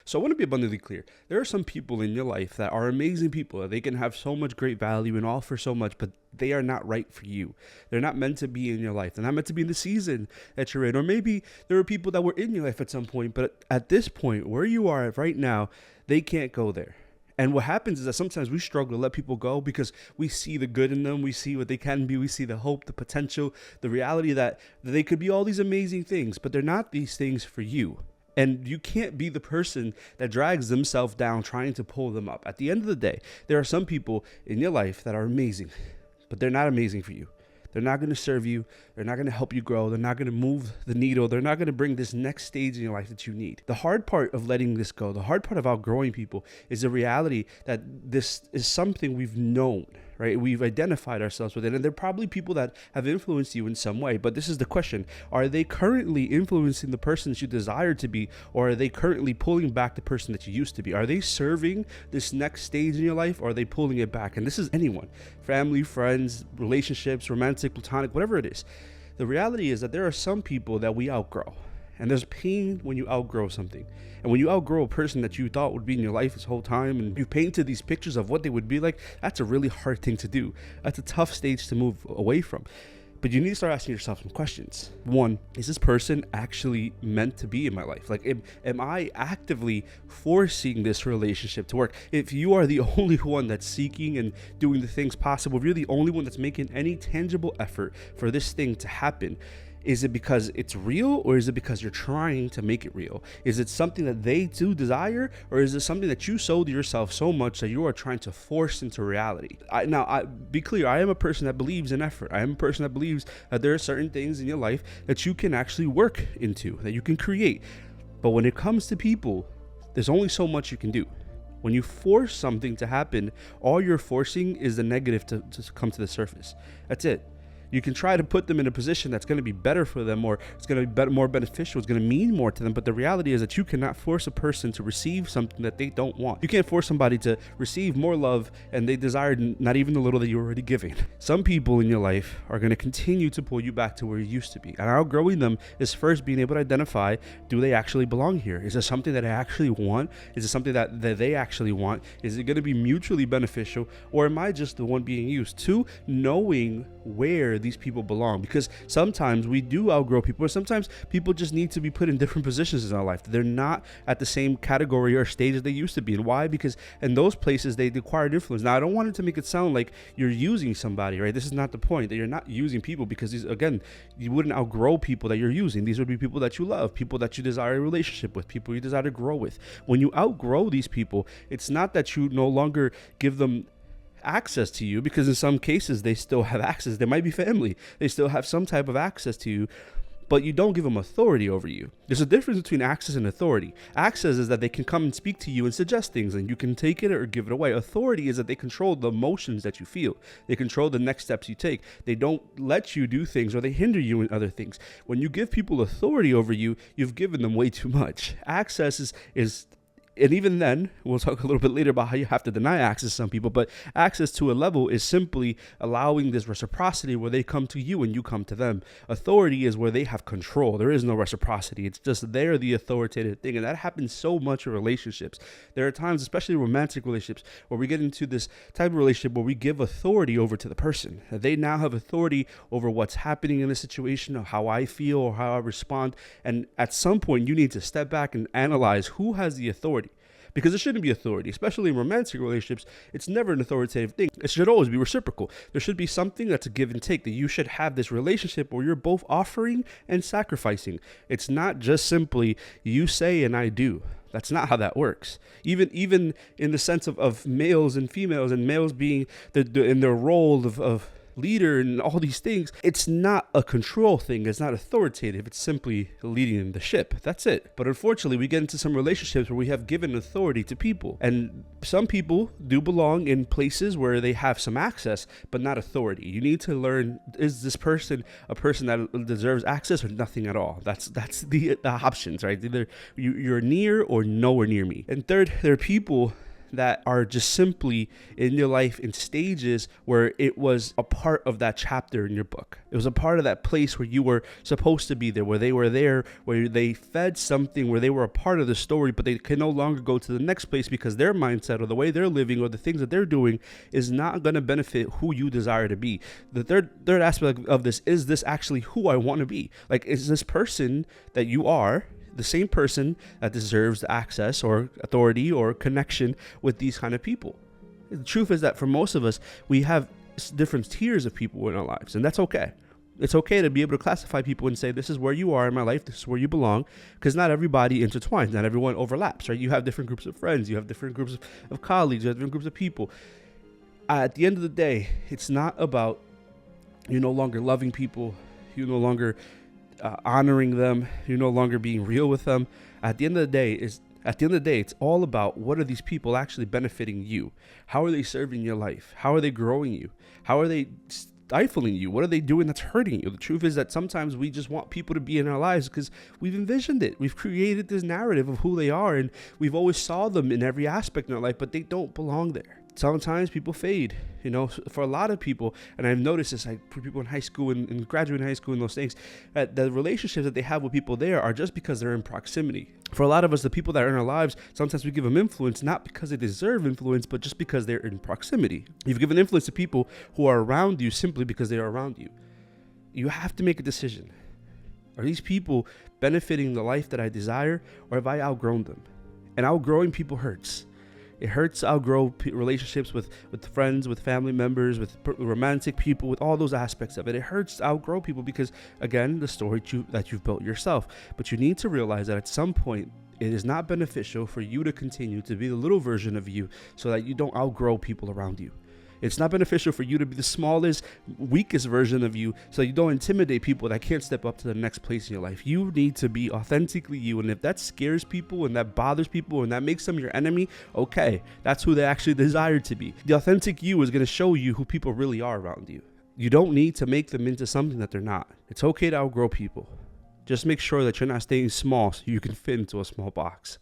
So I want to be abundantly clear. There are some people in your life that are amazing people. They can have so much great value and offer so much, but they are not right for you. They're not meant to be in your life. They're not meant to be in the season that you're in. Or maybe there are people that were in your life at some point, but at this point, where you are right now, they can't go there. And what happens is that sometimes we struggle to let people go because we see the good in them. We see what they can be. We see the hope, the potential, the reality that they could be all these amazing things, but they're not these things for you. And you can't be the person that drags themselves down trying to pull them up. At the end of the day, there are some people in your life that are amazing, but they're not amazing for you. They're not going to serve you. They're not going to help you grow. They're not going to move the needle. They're not going to bring this next stage in your life that you need. The hard part of letting this go, the hard part of outgrowing people is the reality that this is something we've known, right? We've identified ourselves with it. And there are probably people that have influenced you in some way. But this is the question. Are they currently influencing the person that you desire to be? Or are they currently pulling back the person that you used to be? Are they serving this next stage in your life? Or are they pulling it back? And this is anyone. Family, friends, relationships, romantic, platonic, whatever it is. The reality is that there are some people that we outgrow. And there's pain when you outgrow something. And when you outgrow a person that you thought would be in your life this whole time, and you painted these pictures of what they would be like, that's a really hard thing to do. That's a tough stage to move away from. But you need to start asking yourself some questions. One, is this person actually meant to be in my life? Like, am I actively forcing this relationship to work? If you are the only one that's seeking and doing the things possible, if you're the only one that's making any tangible effort for this thing to happen, is it because it's real, or is it because you're trying to make it real? Is it something that they do desire, or is it something that you sold yourself so much that you are trying to force into reality? Be clear, I am a person that believes in effort. I am a person that believes that there are certain things in your life that you can actually work into, that you can create. But when it comes to people, there's only so much you can do. When you force something to happen, all you're forcing is the negative to come to the surface. That's it. You can try to put them in a position that's going to be better for them, or it's going to be more beneficial, it's going to mean more to them. But the reality is that you cannot force a person to receive something that they don't want. You can't force somebody to receive more love and they desire not even the little that you're already giving. Some people in your life are going to continue to pull you back to where you used to be. And outgrowing them is first being able to identify, do they actually belong here? Is it something that I actually want? Is it something that they actually want? Is it going to be mutually beneficial? Or am I just the one being used? Two, knowing where these people belong, because sometimes we do outgrow people, or sometimes people just need to be put in different positions in our life. They're not at the same category or stage as they used to be. And why? Because in those places they acquired influence. Now, I don't want it to make it sound like you're using somebody, right? This is not the point, that you're not using people, because these, again, you wouldn't outgrow people that you're using. These would be people that you love, people that you desire a relationship with, people you desire to grow with. When you outgrow these people, it's not that you no longer give them access to you, because in some cases they still have access. They might be family, they still have some type of access to you, but you don't give them authority over you. There's a difference between access and authority. Access is that they can come and speak to you and suggest things, and you can take it or give it away. Authority is that they control the emotions that you feel. They control the next steps you take. They don't let you do things, or they hinder you in other things. When you give people authority over you, you've given them way too much. Access is and even then, we'll talk a little bit later about how you have to deny access to some people, but access to a level is simply allowing this reciprocity where they come to you and you come to them. Authority is where they have control. There is no reciprocity. It's just they're the authoritative thing. And that happens so much in relationships. There are times, especially romantic relationships, where we get into this type of relationship where we give authority over to the person. They now have authority over what's happening in the situation, or how I feel, or how I respond. And at some point, you need to step back and analyze who has the authority. Because it shouldn't be authority, especially in romantic relationships. It's never an authoritative thing. It should always be reciprocal. There should be something that's a give and take, that you should have this relationship where you're both offering and sacrificing. It's not just simply you say and I do. That's not how that works. Even in the sense of males and females, and males being in their role of leader and all these things, it's not a control thing. It's not authoritative. It's simply leading the ship. That's it. But unfortunately, we get into some relationships where we have given authority to people, and some people do belong in places where they have some access, but not authority. You need to learn, is this person a person that deserves access or nothing at all? That's the options, right? Either you're near or nowhere near me. And third, there are people that are just simply in your life in stages where it was a part of that chapter in your book. It was a part of that place where you were supposed to be there, where they were there, where they fed something, where they were a part of the story, but they can no longer go to the next place because their mindset or the way they're living or the things that they're doing is not going to benefit who you desire to be. The third aspect of this is this actually who I want to be? Like, is this person that you are the same person that deserves access or authority or connection with these kind of people? The truth is that for most of us, we have different tiers of people in our lives, and that's okay. It's okay to be able to classify people and say, this is where you are in my life, this is where you belong, because not everybody intertwines, not everyone overlaps, right? You have different groups of friends, you have different groups of colleagues, you have different groups of people. At the end of the day, it's not about you no longer loving people, you no longer honoring them, you're no longer being real with them. At the end of the day, it's all about what are these people actually benefiting you? How are they serving your life? How are they growing you? How are they stifling you? What are they doing that's hurting you? The truth is that sometimes we just want people to be in our lives because we've envisioned it. We've created this narrative of who they are, and we've always saw them in every aspect in our life, but they don't belong there. Sometimes people fade, for a lot of people, and I've noticed this, like for people in high school and graduating high school and those things, that the relationships that they have with people there are just because they're in proximity. For a lot of us, the people that are in our lives, sometimes we give them influence, not because they deserve influence, but just because they're in proximity. You've given influence to people who are around you simply because they are around you. You have to make a decision. Are these people benefiting the life that I desire, or have I outgrown them? And outgrowing people hurts. It hurts to outgrow relationships with friends, with family members, with romantic people, with all those aspects of it. It hurts to outgrow people because, again, the story that you've built yourself. But you need to realize that at some point, it is not beneficial for you to continue to be the little version of you so that you don't outgrow people around you. It's not beneficial for you to be the smallest, weakest version of you so you don't intimidate people that can't step up to the next place in your life. You need to be authentically you. And if that scares people and that bothers people and that makes them your enemy, okay, that's who they actually desire to be. The authentic you is going to show you who people really are around you. You don't need to make them into something that they're not. It's okay to outgrow people. Just make sure that you're not staying small so you can fit into a small box.